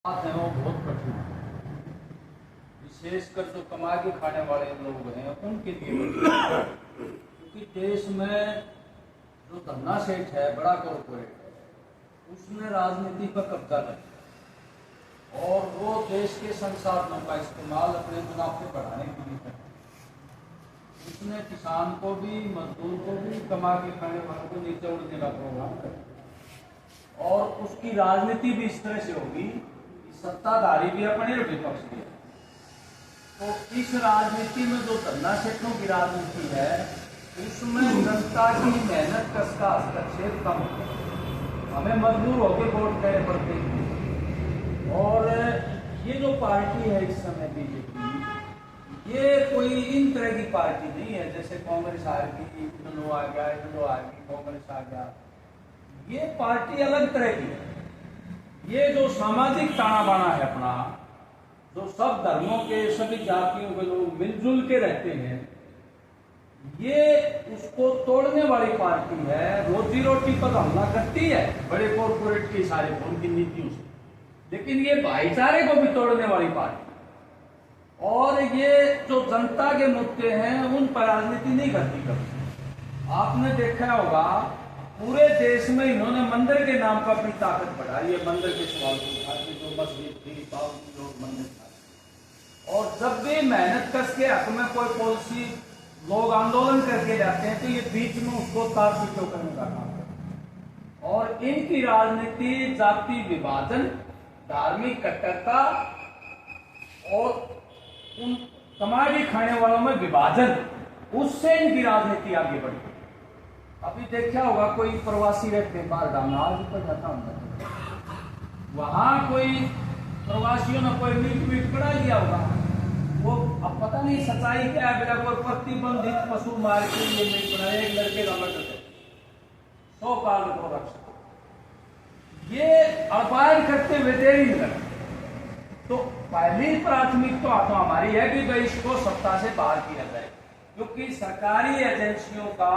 बात है वो बहुत कठिन है, विशेषकर जो कमा के खाने वाले लोग हैं उनके लिए, क्योंकि देश में जो धन्ना सेठ है, बड़ा कॉर्पोरेट है, उसने राजनीति पर कब्जा कर लिया और वो देश के संसाधनों का इस्तेमाल अपने मुनाफे बढ़ाने के लिए करता है। उसने किसान को भी, मजदूर को भी, कमा के खाने वालों को नीचे उड़ने का प्रोग्राम कर और उसकी राजनीति भी इस तरह से होगी, सत्ताधारी भी अपने और विपक्ष भी है। तो इस राजनीति में जो धन्ना सेठों की राजनीति है उसमें जनता की मेहनत का हस्तक्षेप कम होता है, हमें मजबूर होकर वोट देने पड़ते हैं। और ये जो पार्टी है इस समय बीजेपी, ये कोई इन तरह की पार्टी नहीं है जैसे कांग्रेस आ गई, इधर आ गया, इधर आ गई, कांग्रेस आ गया। ये पार्टी अलग तरह की है। ये जो सामाजिक ताना बाना है अपना, जो सब धर्मों के, सभी जातियों के लोग मिलजुल के रहते हैं, ये उसको तोड़ने वाली पार्टी है। रोजी रोटी पर हमला करती है बड़े कॉर्पोरेट के सारे उनकी नीतियों से, लेकिन ये भाईचारे को भी तोड़ने वाली पार्टी। और ये जो जनता के मुद्दे हैं उन पर राजनीति नहीं करती कभी। आपने देखा होगा पूरे देश में इन्होंने मंदिर के नाम पर अपनी ताकत बढ़ाई है। मंदिर के सवाल की जो मस्जिद थी, लोग मंदिर था। और जब भी मेहनत कस के हक में कोई पॉलिसी लोग आंदोलन करके जाते हैं तो ये बीच में उसको तार पीछो करने का काम करते हैं। और इनकी राजनीति जाति विभाजन, धार्मिक कट्टरता और उन कमाई खाने वालों में विभाजन, उससे इनकी राजनीति आगे बढ़ी। अभी देखा होगा कोई प्रवासी रहते हैं बाहर, आज पर जाता हूँ, वहां कोई प्रवासियों ने कोई मीट बना लिया होगा। वो अब पता नहीं सच्चाई क्या है, मेरा कोई प्रतिबंधित पशु मार के लिए मीट बनाया, एक लड़के का मर्डर है, 100 काल प्रोडक्शन। ये अपार करते हुए देरी नहीं करते। तो पहली प्राथमिकता तो हमारी है कि भाई इसको सत्ता से बाहर किया जाए, क्योंकि सरकारी एजेंसियों का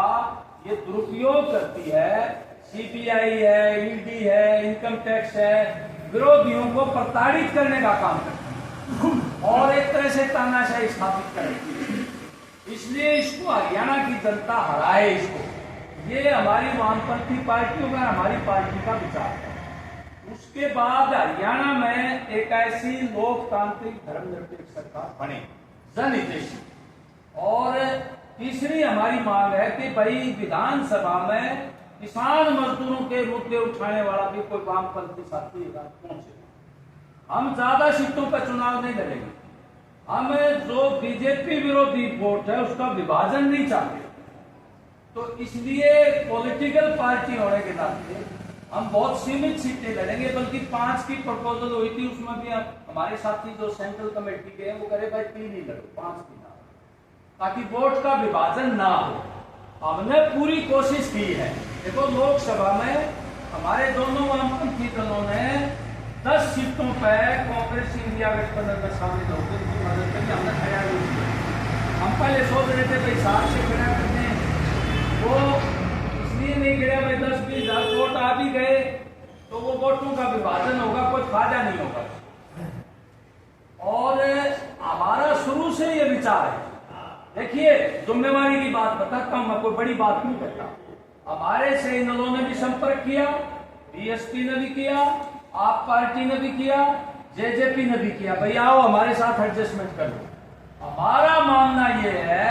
ये दुरुपयोग करती है। सीबीआई है, ईडी है, इनकम टैक्स है, विरोधियों को प्रताड़ित करने का काम करती है और एक तरह से तानाशाही स्थापित करती है। इसलिए इसको हरियाणा की जनता हराए इसको, ये हमारी वामपंथी पार्टियों का, हमारी पार्टी का विचार है। उसके बाद हरियाणा में एक ऐसी लोकतांत्रिक धर्मनिरपेक्ष सरकार बने, जनहितैषी। और तीसरी हमारी मांग है कि भाई विधानसभा में किसान मजदूरों के मुद्दे उठाने वाला भी कोई वामपंथी साथी पहुंचे। हम ज्यादा सीटों पर चुनाव नहीं लड़ेंगे, हम जो बीजेपी विरोधी वोट है उसका विभाजन नहीं चाहते। तो इसलिए पॉलिटिकल पार्टी होने के नाते हम बहुत सीमित सीटें लड़ेंगे, बल्कि 5 की प्रपोजल हुई थी, उसमें भी हमारे साथी जो सेंट्रल कमेटी के हैं वो करे भाई 3 ही लड़ो, 5 की ना, ताकि वोट का विभाजन ना हो। हमने पूरी कोशिश की है। देखो लोकसभा में हमारे दोनों वामपंथी दलों ने 10 सीटों पर कांग्रेस इंडिया गठबंधन में शामिल होकर उनकी मदद करी, हमने तैयारी की। हम पहले सोच रहे थे भाई 7 से खड़ा करते हैं, वो इसलिए नहीं गिरा भाई 10-20 हजार वोट आ भी गए तो वो वोटों का विभाजन होगा, कोई फायदा नहीं होगा। और हमारा शुरू से ये विचार है, देखिए जिम्मेवारी की बात बताता हूं, मैं कोई बड़ी बात नहीं करता। हमारे से इन लोगों ने भी संपर्क किया, बीएसपी ने भी किया, आप पार्टी ने भी किया, जेजेपी ने भी किया, भाई आओ हमारे साथ एडजस्टमेंट कर लो। हमारा मानना यह है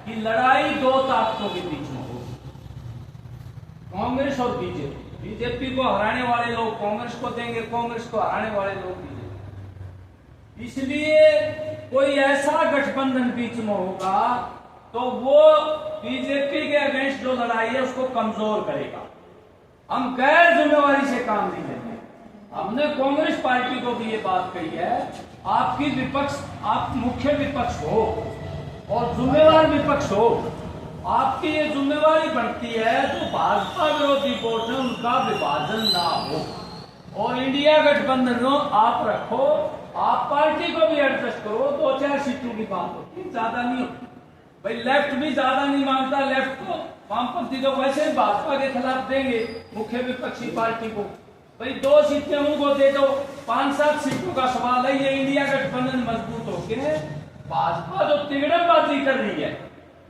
कि लड़ाई 2 ताकतों के बीच में हो, कांग्रेस और बीजेपी। बीजेपी को हराने वाले लोग कांग्रेस को देंगे, कांग्रेस को हराने वाले लोग बीजेपी। इसलिए कोई ऐसा गठबंधन बीच में होगा तो वो बीजेपी के अगेंस्ट जो लड़ाई है उसको कमजोर करेगा। हम गैर जिम्मेवारी से काम नहीं लेंगे। हमने कांग्रेस पार्टी को भी ये बात कही है, आपकी विपक्ष, आप मुख्य विपक्ष हो और जिम्मेवार विपक्ष हो, आपकी ये जिम्मेवारी बनती है जो भाजपा विरोधी वोट है उनका विभाजन ना हो। और इंडिया गठबंधन आप रखो, आप पार्टी को भी एडजस्ट करो, 2-4 सीटों की बात होती, ज्यादा नहीं होती। भाई लेफ्ट भी ज्यादा नहीं मांगता, लेफ्ट को वामपंथी तो वैसे भाजपा के खिलाफ देंगे मुख्य विपक्षी पार्टी को, भाई 2 सीटें उनको दे दो, 5-7 सीटों का सवाल है। ये इंडिया गठबंधन मजबूत होके भाजपा जो तिगड़मबाजी कर रही है,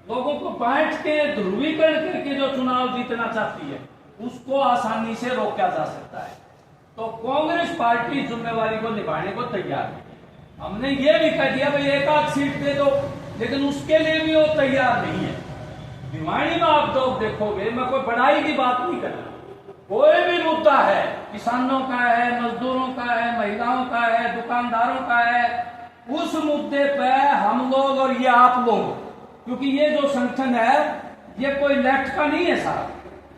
लोगों को बांट के ध्रुवीकरण करके जो चुनाव जीतना चाहती है, उसको आसानी से रोका जा सकता है। तो कांग्रेस पार्टी जिम्मेवारी को निभाने को तैयार है। हमने ये भी कह दिया भाई 1-8 सीट दे दो, लेकिन उसके लिए भी वो तैयार नहीं है। भिवानी में आप लोग देखोगे, मैं कोई बड़ाई की बात नहीं कर रहा, कोई भी मुद्दा है, किसानों का है, मजदूरों का है, महिलाओं का है, दुकानदारों का है, उस मुद्दे पे हम लोग और ये आप लोग, क्योंकि ये जो संगठन है ये कोई लेफ्ट का नहीं है साहब,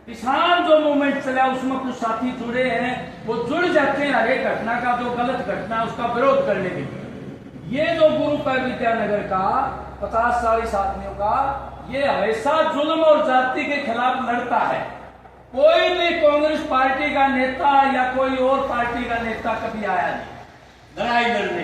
किसान जो मूवमेंट चला उसमें कुछ साथी जुड़े हैं, वो जुड़ जाते हैं हर एक घटना का, जो गलत घटना है उसका विरोध करने के लिए। ये जो गुरु का विद्यानगर का 50-40 आदमियों का, ये हमेशा जुल्म और जाति के खिलाफ लड़ता है। कोई भी कांग्रेस पार्टी का नेता या कोई और पार्टी का नेता कभी आया नहीं लड़ाई लड़ने